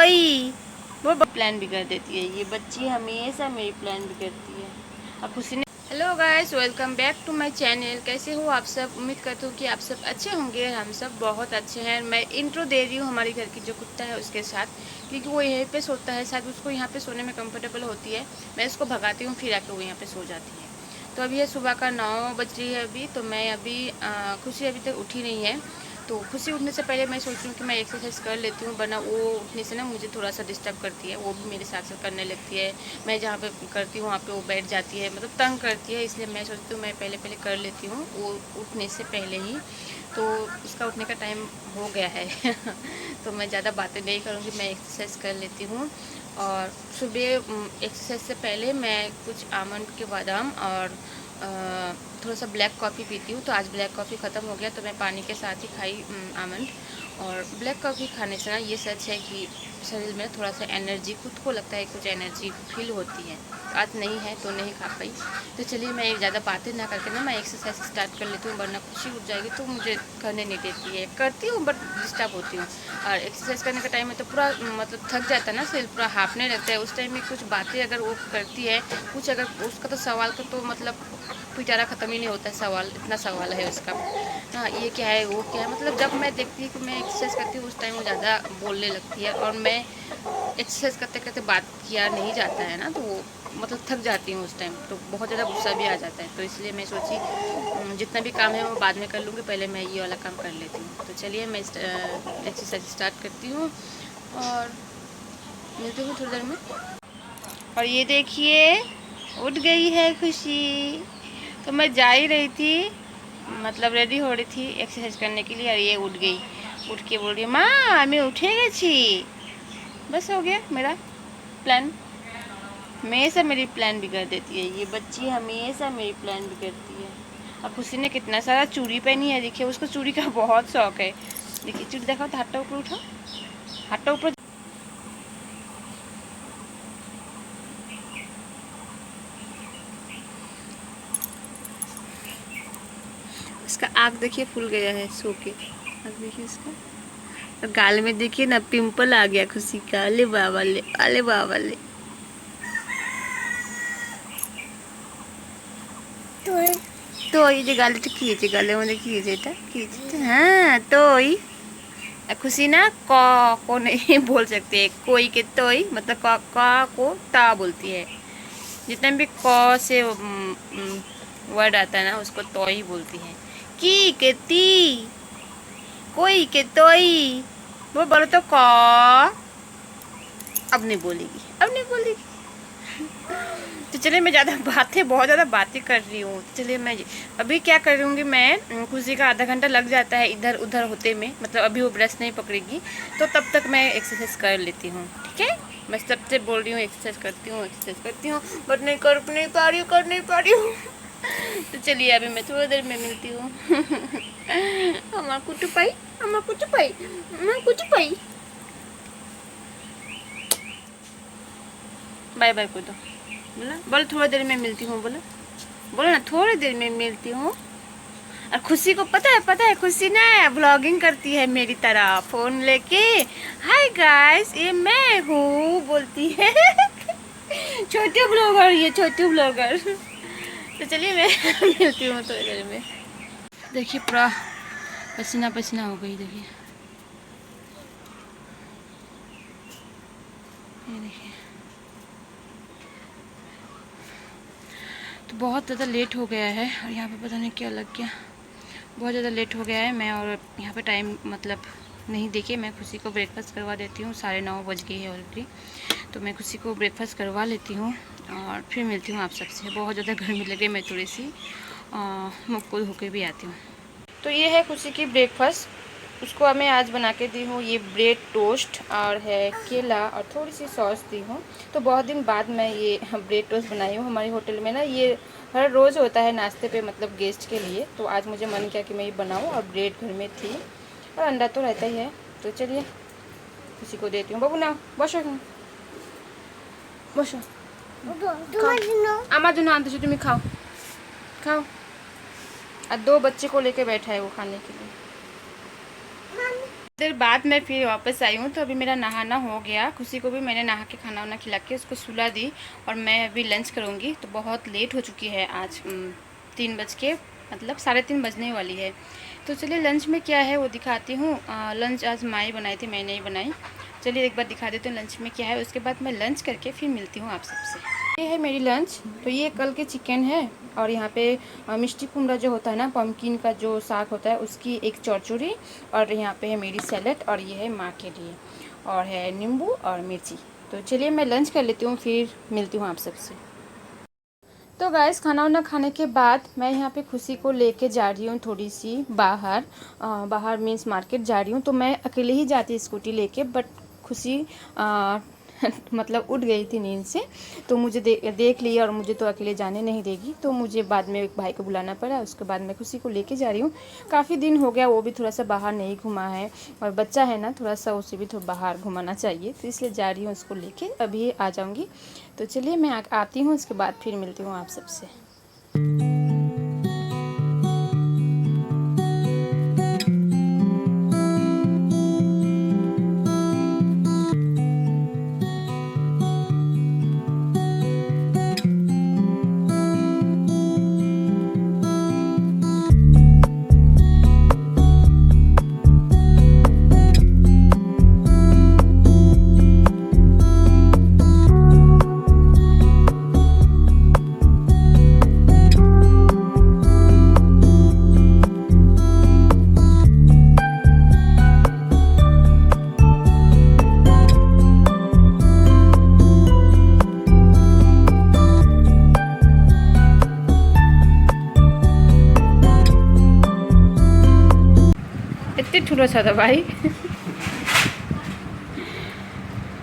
तोई वो प्लान बिगाड़ देती है। ये बच्ची हमेशा मेरी प्लान बिगड़ती है। अब खुशी ने hello guys, welcome back to my channel. कैसे हो आप सब? उम्मीद करती हूँ कि आप सब अच्छे होंगे। हम सब बहुत अच्छे हैं। मैं इंट्रो दे रही हूँ हमारी घर की जो कुत्ता है उसके साथ, क्योंकि वो यहीं पे सोता है। शायद उसको यहाँ पे सोने में कंफर्टेबल होती है। मैं इसको भगाती हूँ, फिर आके वो यहाँ पे सो जाती है। तो अभी ये सुबह का 9 बज रही है अभी। तो मैं अभी खुशी अभी तक उठी नहीं है। तो खुशी उठने से पहले मैं सोच रही हूँ कि मैं एक्सरसाइज कर लेती हूँ, वरना वो उठने से ना मुझे थोड़ा सा डिस्टर्ब करती है। वो भी मेरे साथ साथ करने लगती है। मैं जहाँ पे करती हूँ वहाँ पे वो बैठ जाती है, मतलब तंग करती है। इसलिए मैं सोचती हूँ मैं पहले पहले कर लेती हूँ वो उठने से पहले ही। तो उसका उठने का टाइम हो गया है तो मैं ज़्यादा बातें नहीं करूँगी, मैं एक्सरसाइज कर लेती हूँ। और सुबह एक्सरसाइज से पहले मैं कुछ आमंड के बादाम और थोड़ा सा ब्लैक कॉफ़ी पीती हूँ। तो आज ब्लैक कॉफ़ी ख़त्म हो गया तो मैं पानी के साथ ही खाई आमंड। और ब्लैक कॉफ़ी खाने से ना ये सच है कि शरीर में थोड़ा सा एनर्जी, खुद को लगता है कुछ एनर्जी फील होती है। आज नहीं है तो नहीं खा पाई। तो चलिए मैं ज़्यादा बातें ना करके ना मैं एक्सरसाइज स्टार्ट कर लेती हूँ, वरना खुशी उठ जाएगी तो मुझे करने नहीं देती है। करती हूँ बट डिस्टर्ब होती हूँ। और एक्सरसाइज करने का टाइम में तो पूरा मतलब थक जाता है ना, सिर पूरा हाफने लगता है। उस टाइम में कुछ बातें अगर वो करती है, कुछ अगर उसका तो सवाल का तो मतलब पिटारा ख़त्म ही नहीं होता है। सवाल इतना सवाल है उसका, हाँ ये क्या है वो क्या है। मतलब जब मैं देखती हूँ कि मैं एक्सरसाइज करती हूँ उस टाइम वो ज़्यादा बोलने लगती है। और मैं एक्सरसाइज करते करते बात किया नहीं जाता है ना, तो वो मतलब थक जाती हूँ उस टाइम, तो बहुत ज़्यादा गुस्सा भी आ जाता है। तो इसलिए मैं सोची जितना भी काम है वो बाद में कर लूँगी, पहले मैं ये वाला काम कर लेती हूँ। तो चलिए मैं एक्सरसाइज स्टार्ट करती हूँ और मिलती हूँ थोड़ी देर में। और ये देखिए उठ गई है खुशी। तो मैं जा ही रही थी, मतलब रेडी हो रही थी एक्सरसाइज करने के लिए, और ये उठ गई। उठ के बोल रही है माँ मैं उठे गई छी। बस हो गया मेरा प्लान। हमेशा मेरी प्लान बिगड़ देती है ये बच्ची, हमेशा मेरी प्लान बिगड़ती है। और खुशी ने कितना सारा चूड़ी पहनी है, देखिए उसको चूड़ी का बहुत शौक है। देखिए चूड़ी दिखाओ तो, हाथ ऊपर उठाओ, हाथ ऊपर। इसका आँख देखिए फूल गया है सो के। आँख देखिए इसका, और गाल में देखिए ना पिंपल आ गया खुशी का। अले बाबा ले, अले बाबा ले। तो ये जो गाले तो खींचे, गाले में खींचे था खींचे, हाँ तो ही खुशी ना को नहीं बोल सकते। कोई के तो ही मतलब का को ता बोलती है। जितना भी क से वर्ड आता है ना उसको तो ही बोलती है। की के ती, कोई के तोई, वो बोलो तो क। अब नहीं बोलेगी, अब नहीं बोलेगी। तो चलिए मैं बहुत ज़्यादा बातें कर रही हूँ। चलिए मैं अभी क्या करूँगी, मैं खुशी का आधा घंटा लग जाता है इधर उधर होते में, मतलब अभी वो ब्रश नहीं पकड़ेगी तो तब तक मैं एक्सरसाइज कर लेती हूँ। ठीक है, मैं सबसे बोल रही हूँ एक्सरसाइज करती हूँ बट नहीं कर नहीं पा रही हूँ, कर नहीं पा रही हूँ तो चलिए अभी मैं थोड़ी देर में मिलती हूँ अम्मा कुछ पाई, अम्मा कुछ पाई, अम्मा कुछ पाई। बाय बाय कोई तो बोला, बोलो थोड़ी देर में मिलती हूँ, बोलो बोलो ना थोड़ी देर में मिलती हूँ। और खुशी को पता है खुशी ना ब्लॉगिंग करती है मेरी तरह फोन लेके। हाय गाइस ये मैं हूँ बोलती है छोटे ब्लॉगर, ये छोटे ब्लॉगर तो चलिए मैं मिलती हूँ थोड़ी देर में। देखिए पूरा पसीना पसीना हो गई, देखिए ये देखिए। तो बहुत ज़्यादा लेट हो गया है और यहाँ पे पता नहीं क्या लग गया, बहुत ज़्यादा लेट हो गया है। मैं और यहाँ पे टाइम मतलब नहीं देखिए, मैं खुशी को ब्रेकफास्ट करवा देती हूँ। 9:30 बज गई है ऑलरेडी। तो मैं खुशी को ब्रेकफास्ट करवा लेती हूँ और फिर मिलती हूँ आप सबसे। बहुत ज़्यादा गर्मी लगे, मैं थोड़ी सी मकबूल होकर भी आती हूँ। तो ये है खुशी की ब्रेकफास्ट, उसको मैं आज बना के दी हूँ। ये ब्रेड टोस्ट और है केला और थोड़ी सी सॉस दी हूँ। तो बहुत दिन बाद मैं ये ब्रेड टोस्ट बनाई हूँ। हमारी होटल में ना ये हर रोज़ होता है नाश्ते पे, मतलब गेस्ट के लिए। तो आज मुझे मन किया कि मैं ये बनाऊँ, और ब्रेड घर में थी और अंडा तो रहता ही है। तो चलिए किसी को देती हूँ। बाबू ना बसो, बसो আমার জন্য আনতেছো তুমি, खाओ खाओ। और 2 बच्चे को लेके बैठा है वो खाने के लिए। देर बाद मैं फिर वापस आई हूँ। तो अभी मेरा नहाना हो गया, खुशी को भी मैंने नहा के खाना वाना खिला के उसको सुला दी और मैं अभी लंच करूँगी। तो बहुत लेट हो चुकी है आज, 3 बज के मतलब 3:30 बजने वाली है। तो चलिए लंच में क्या है वो दिखाती हूँ। लंच आज माई बनाई थी, मैं नहीं बनाई। चलिए एक बार दिखा देती हूँ लंच में क्या है, उसके बाद मैं लंच करके फिर मिलती हूँ आप सबसे। ये है मेरी लंच। तो ये कल के चिकन है और यहाँ पे मिष्टी कुमड़ा जो होता है ना, पम्पकिन का जो साग होता है, उसकी एक चौरचुरी, और यहाँ पे है मेरी सैलेड, और ये है माँ के लिए, और है नींबू और मिर्ची। तो चलिए मैं लंच कर लेती हूँ, फिर मिलती हूँ आप सबसे। तो गाइस खाना वाना खाने के बाद मैं यहाँ पे खुशी को लेके जा रही हूँ थोड़ी सी बाहर। बाहर मीन्स मार्केट जा रही हूँ। तो मैं अकेले ही जाती स्कूटी लेके, बट खुशी मतलब उठ गई थी नींद से, तो मुझे देख लिया और मुझे तो अकेले जाने नहीं देगी, तो मुझे बाद में एक भाई को बुलाना पड़ा। उसके बाद मैं खुशी को लेके जा रही हूँ। काफ़ी दिन हो गया वो भी थोड़ा सा बाहर नहीं घुमा है, और बच्चा है ना, थोड़ा सा उसे भी थोड़ा बाहर घुमाना चाहिए, तो इसलिए जा रही हूँ उसको लेके। अभी आ जाऊँगी। तो चलिए मैं आती हूँ, उसके बाद फिर मिलती हूँ आप सबसे। इतने ठुलो सा था भाई।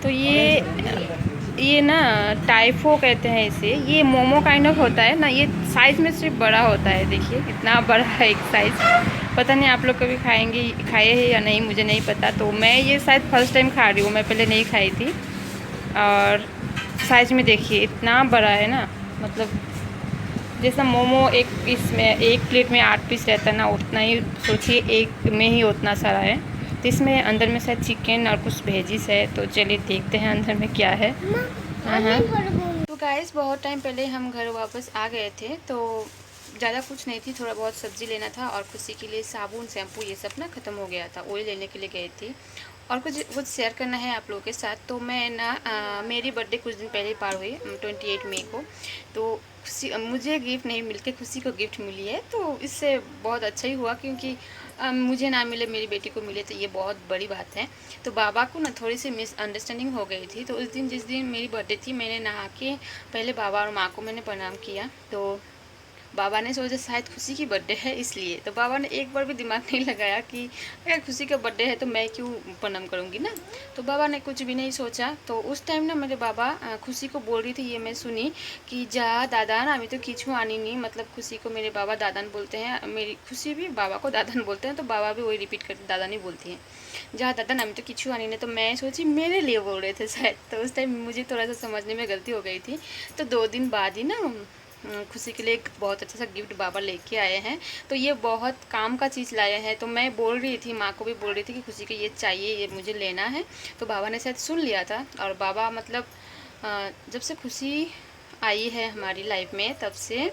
तो ये ना टाइफो कहते हैं इसे। ये मोमो काइंड ऑफ होता है ना, ये साइज़ में सिर्फ बड़ा होता है। देखिए इतना बड़ा है एक साइज़। पता नहीं आप लोग कभी खाए हैं या नहीं, मुझे नहीं पता। तो मैं ये शायद फर्स्ट टाइम खा रही हूँ, मैं पहले नहीं खाई थी। और साइज़ में देखिए इतना बड़ा है ना, मतलब जैसा मोमो एक पीस में, एक प्लेट में 8 पीस रहता है ना, उतना ही सोचिए एक में ही उतना सारा है। तो इसमें अंदर में शायद चिकन और कुछ वेजिस है। तो चलिए देखते हैं अंदर में क्या है। हाँ। तो गाइस बहुत टाइम पहले हम घर वापस आ गए थे, तो ज़्यादा कुछ नहीं थी, थोड़ा बहुत सब्ज़ी लेना था और खुशी के लिए साबुन शैम्पू ये सब ना ख़त्म हो गया था, ऑयल लेने के लिए गई थी। और कुछ शेयर करना है आप लोगों के साथ। तो मैं ना मेरी बर्थडे कुछ दिन पहले पार हुई, 28 मई को। तो खुशी मुझे गिफ्ट नहीं मिलके खुशी को गिफ्ट मिली है, तो इससे बहुत अच्छा ही हुआ, क्योंकि मुझे ना मिले मेरी बेटी को मिले, तो ये बहुत बड़ी बात है। तो बाबा को ना थोड़ी सी मिसअंडरस्टैंडिंग हो गई थी। तो उस दिन जिस दिन मेरी बर्थडे थी, मैंने नहा के पहले बाबा और माँ को मैंने प्रणाम किया। तो बाबा ने सोचा शायद खुशी की बर्थडे है इसलिए। तो बाबा ने एक बार भी दिमाग नहीं लगाया कि अगर खुशी का बर्थडे है तो मैं क्यों प्रणाम करूँगी ना। तो बाबा ने कुछ भी नहीं सोचा। तो उस टाइम ना मेरे बाबा खुशी को बोल रही थी, ये मैं सुनी कि जा दादान अभी तो किचू आनी नहीं, मतलब खुशी को मेरे बाबा दादान बोलते हैं, मेरी खुशी भी बाबा को दादान बोलते हैं, तो बाबा भी वही रिपीट करते दादा नहीं बोलती हैं, जा दादान अभी तो किचू आनी नहीं। तो मैं सोची मेरे लिए बोल रहे थे शायद। तो उस टाइम मुझे थोड़ा सा समझने में गलती हो गई थी। तो 2 दिन बाद ही ना खुशी के लिए एक बहुत अच्छा सा गिफ्ट बाबा लेके आए हैं। तो ये बहुत काम का चीज़ लाए हैं। तो मैं बोल रही थी, माँ को भी बोल रही थी कि खुशी को ये चाहिए, ये मुझे लेना है। तो बाबा ने शायद सुन लिया था। और बाबा मतलब जब से खुशी आई है हमारी लाइफ में, तब से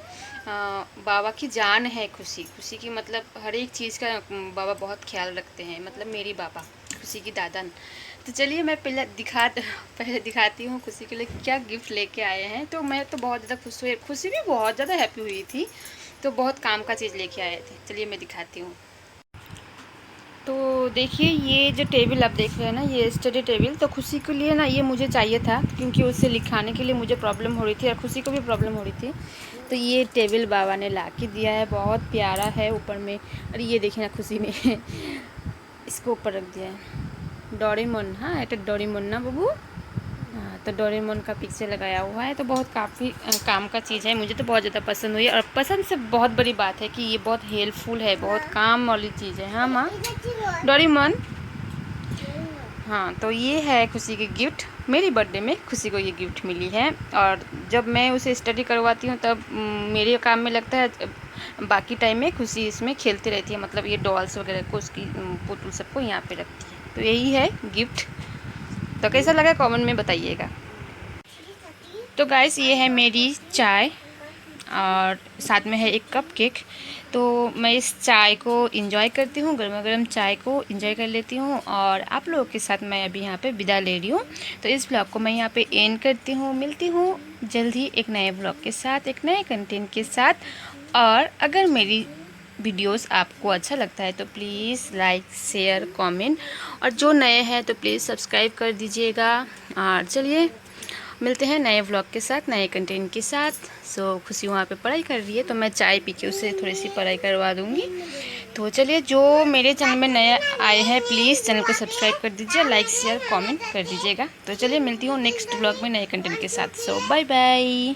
बाबा की जान है खुशी की, मतलब हर एक चीज़ का बाबा बहुत ख्याल रखते हैं, मतलब मेरी बाबा खुशी की दादन। तो चलिए मैं पहले दिखाती हूँ खुशी के लिए क्या गिफ्ट लेके आए हैं। तो मैं तो बहुत ज़्यादा खुश हुई, खुशी भी बहुत ज़्यादा हैप्पी हुई थी। तो बहुत काम का चीज़ लेके आए थे, चलिए मैं दिखाती हूँ। तो देखिए ये जो टेबल आप देख रहे हैं ना, ये स्टडी टेबल। तो खुशी के लिए ना ये मुझे चाहिए था, क्योंकि उससे लिखाने के लिए मुझे प्रॉब्लम हो रही थी और खुशी को भी प्रॉब्लम हो रही थी। तो ये टेबल बाबा ने ला के दिया है, बहुत प्यारा है। ऊपर में अरे ये देखिए ना खुशी ने इसको ऊपर रख दिया है डोरेमोन। हाँ এটা डोरेमोन ना बाबू। हाँ तो डोरेमोन का पिक्चर लगाया हुआ है। तो बहुत काफ़ी काम का चीज़ है, मुझे तो बहुत ज़्यादा पसंद हुई। और पसंद से बहुत बड़ी बात है कि ये बहुत हेल्पफुल है, बहुत काम वाली चीज़ है। हाँ माँ डोरेमोन। हाँ तो ये है खुशी की गिफ्ट। मेरी बर्थडे में खुशी को ये गिफ्ट मिली है। और जब मैं उसे स्टडी करवाती हूँ तब मेरे काम में लगता है, बाकी टाइम में खुशी इसमें खेलती रहती है, मतलब ये डॉल्स वगैरह को, उसकी पुतुल सबको यहाँ पे रखती है। तो यही है गिफ्ट। तो कैसा लगा कमेंट में बताइएगा। तो गाइस ये है मेरी चाय और साथ में है एक कप केक। तो मैं इस चाय को एंजॉय करती हूँ, गर्मा गर्म चाय को एंजॉय कर लेती हूँ और आप लोगों के साथ मैं अभी यहाँ पे विदा ले रही हूँ। तो इस ब्लॉग को मैं यहाँ पे एंड करती हूँ। मिलती हूँ जल्द ही एक नए ब्लॉग के साथ, एक नए कंटेंट के साथ। और अगर मेरी वीडियोस आपको अच्छा लगता है तो प्लीज़ लाइक शेयर कमेंट, और जो नए हैं तो प्लीज़ सब्सक्राइब कर दीजिएगा। और चलिए मिलते हैं नए व्लॉग के साथ, नए कंटेंट के साथ। सो खुशी वहाँ पे पढ़ाई कर रही है तो मैं चाय पी के उससे थोड़ी सी पढ़ाई करवा दूँगी। तो चलिए जो मेरे चैनल में नए आए हैं प्लीज़ चैनल को सब्सक्राइब कर दीजिए, लाइक शेयर कमेंट कर दीजिएगा। तो चलिए मिलती हूँ नेक्स्ट व्लॉग में नए कंटेंट के साथ। सो बाय बाय।